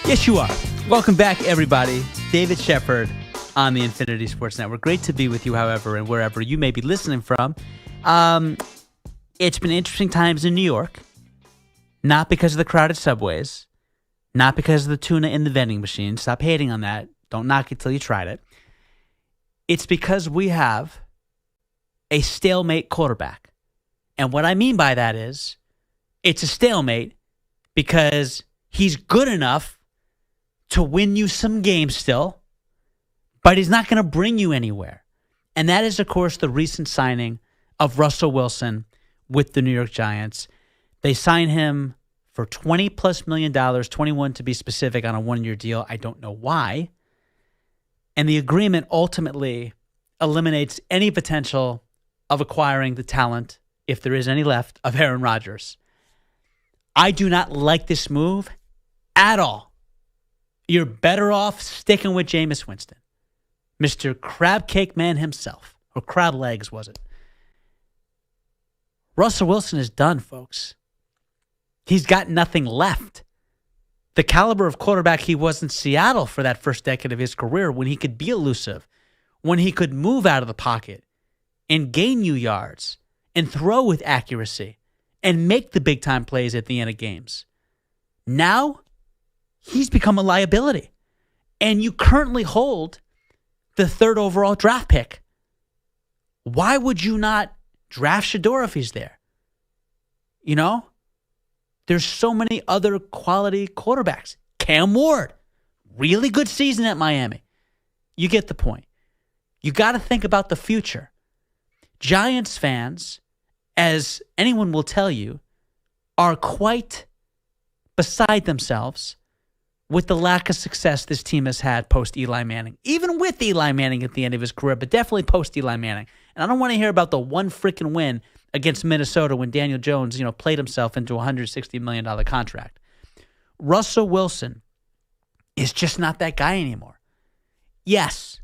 Yes, you are. Welcome back, everybody. David Shepard on the Infinity Sports Network. Great to be with you, however, and wherever you may be listening from. It's been interesting times in New York, not because of the crowded subways, not because of the tuna in the vending machine. Stop hating on that. Don't knock it till you tried it. It's because we have a stalemate quarterback. And what I mean by that is it's a stalemate because he's good enough to win you some games still, but he's not going to bring you anywhere. And that is, of course, the recent signing of Russell Wilson with the New York Giants. They signed him for $20+ million, 21 to be specific, on a one-year deal. I don't know why. And the agreement ultimately eliminates any potential of acquiring the talent, if there is any left, of Aaron Rodgers. I do not like this move at all. You're better off sticking with Jameis Winston, Mr. Crab Cake Man himself, or Crab Legs, was it? Russell Wilson is done, folks. He's got nothing left. The caliber of quarterback he was in Seattle for that first decade of his career, when he could be elusive, when he could move out of the pocket and gain you yards and throw with accuracy and make the big-time plays at the end of games. Now, he's become a liability. And you currently hold the 3rd overall draft pick. Why would you not draft Shedeur if he's there? You know? There's so many other quality quarterbacks. Cam Ward, really good season at Miami. You get the point. You got to think about the future. Giants fans, as anyone will tell you, are quite beside themselves with the lack of success this team has had post-Eli Manning. Even with Eli Manning at the end of his career, but definitely post-Eli Manning. And I don't want to hear about the one freaking win against Minnesota when Daniel Jones, played himself into a $160 million contract. Russell Wilson is just not that guy anymore. Yes,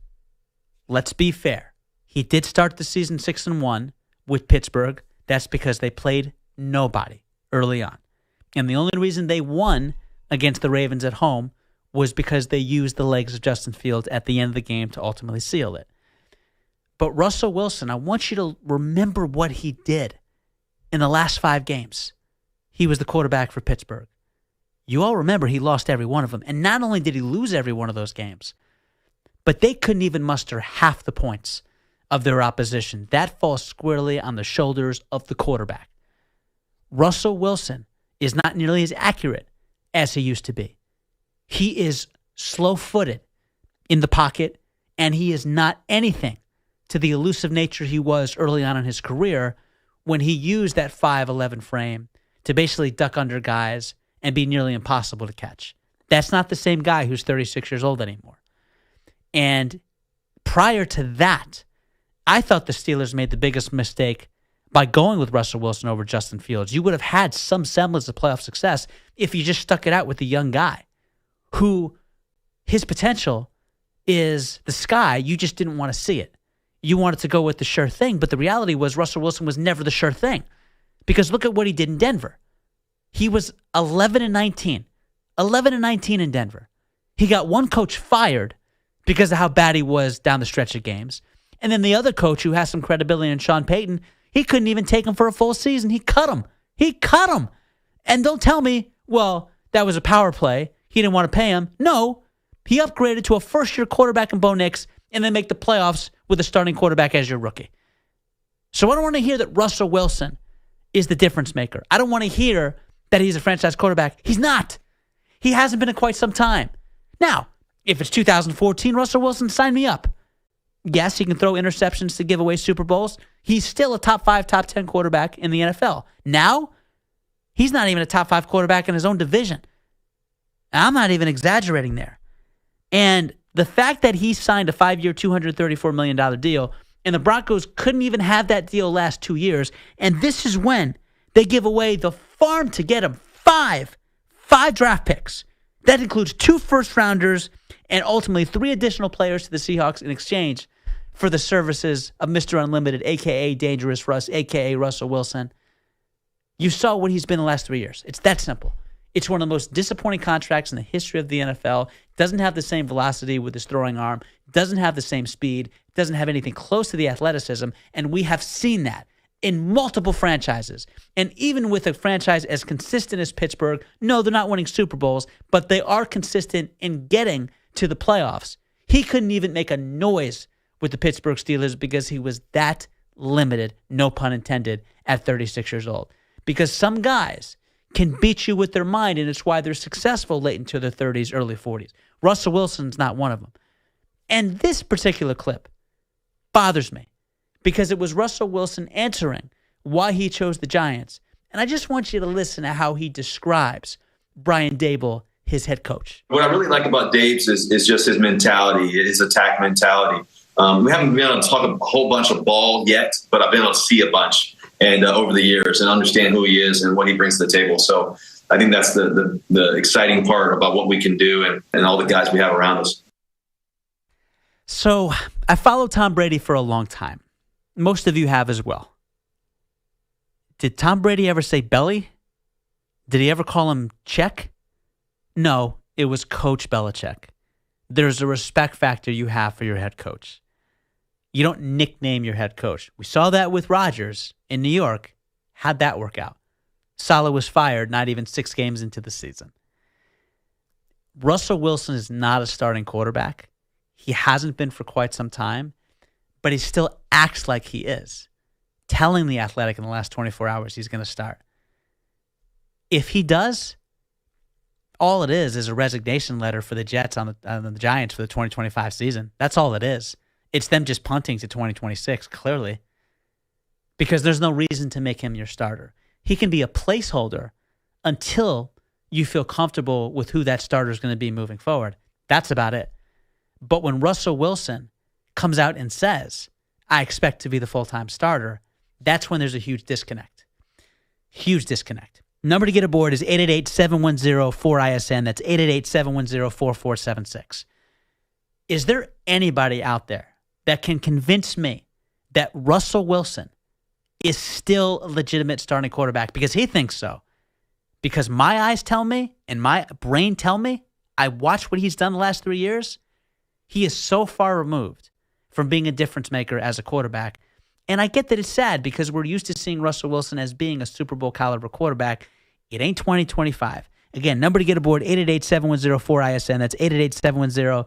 let's be fair. He did start the season 6-1 with Pittsburgh. That's because they played nobody early on. And the only reason they won against the Ravens at home was because they used the legs of Justin Fields at the end of the game to ultimately seal it. But Russell Wilson, I want you to remember what he did in the last 5 games. He was the quarterback for Pittsburgh. You all remember he lost every one of them. And not only did he lose every one of those games, but they couldn't even muster half the points of their opposition. That falls squarely on the shoulders of the quarterback. Russell Wilson is not nearly as accurate as he used to be. He is slow-footed in the pocket, and he is not anything to the elusive nature he was early on in his career when he used that 5'11" frame to basically duck under guys and be nearly impossible to catch. That's not the same guy who's 36 years old anymore. And prior to that, I thought the Steelers made the biggest mistake by going with Russell Wilson over Justin Fields. You would have had some semblance of playoff success if you just stuck it out with the young guy who his potential is the sky. You just didn't want to see it. You wanted to go with the sure thing, but the reality was Russell Wilson was never the sure thing, because look at what he did in Denver. He was 11-19. 11-19 in Denver. He got one coach fired because of how bad he was down the stretch of games. And then the other coach, who has some credibility in Sean Payton, he couldn't even take him for a full season. He cut him. He cut him. And don't tell me, well, that was a power play. He didn't want to pay him. No, he upgraded to a first-year quarterback in Bo Nix and then make the playoffs with a starting quarterback as your rookie. So I don't want to hear that Russell Wilson is the difference maker. I don't want to hear that he's a franchise quarterback. He's not. He hasn't been in quite some time. Now, if it's 2014, Russell Wilson, sign me up. Yes, he can throw interceptions to give away Super Bowls. He's still a top 5, top 10 quarterback in the NFL. Now, he's not even a top 5 quarterback in his own division. I'm not even exaggerating there. And the fact that he signed a 5-year, $234 million deal, and the Broncos couldn't even have that deal last 2 years, and this is when they give away the farm to get him 5 draft picks. That includes 2 first-rounders and ultimately 3 additional players to the Seahawks in exchange for the services of Mr. Unlimited, a.k.a. Dangerous Russ, a.k.a. Russell Wilson. You saw what he's been the last 3 years. It's that simple. It's one of the most disappointing contracts in the history of the NFL. Doesn't have the same velocity with his throwing arm. Doesn't have the same speed. Doesn't have anything close to the athleticism. And we have seen that in multiple franchises. And even with a franchise as consistent as Pittsburgh, no, they're not winning Super Bowls, but they are consistent in getting to the playoffs. He couldn't even make a noise with the Pittsburgh Steelers because he was that limited, no pun intended, at 36 years old. Because some guys can beat you with their mind, and it's why they're successful late into their 30s, early 40s. Russell Wilson's not one of them. And this particular clip bothers me because it was Russell Wilson answering why he chose the Giants. And I just want you to listen to how he describes Brian Daboll, his head coach. What I really like about Dave's is just his mentality, his attack mentality. We haven't been able to talk a whole bunch of ball yet, but I've been able to see a bunch and over the years and understand who he is and what he brings to the table. So I think that's the exciting part about what we can do and all the guys we have around us. So I followed Tom Brady for a long time. Most of you have as well. Did Tom Brady ever say belly? Did he ever call him Check? No, it was Coach Belichick. There's a respect factor you have for your head coach. You don't nickname your head coach. We saw that with Rodgers in New York. How'd that work out? Saleh was fired not even 6 games into the season. Russell Wilson is not a starting quarterback. He hasn't been for quite some time, but he still acts like he is, telling The Athletic in the last 24 hours he's going to start. If he does, all it is a resignation letter for the Jets on the Giants for the 2025 season. That's all it is. It's them just punting to 2026, clearly, because there's no reason to make him your starter. He can be a placeholder until you feel comfortable with who that starter is going to be moving forward. That's about it. But when Russell Wilson comes out and says, I expect to be the full-time starter, that's when there's a huge disconnect. Huge disconnect. Number to get aboard is 888-710-4ISN. That's 888-710-4476. Is there anybody out there that can convince me that Russell Wilson is still a legitimate starting quarterback? Because he thinks so. Because my eyes tell me and my brain tell me, I watch what he's done the last 3 years, he is so far removed from being a difference maker as a quarterback. And I get that it's sad because we're used to seeing Russell Wilson as being a Super Bowl caliber quarterback. It ain't 2025. Again, number to get aboard, 888-710-4ISN. That's 888-710-4476.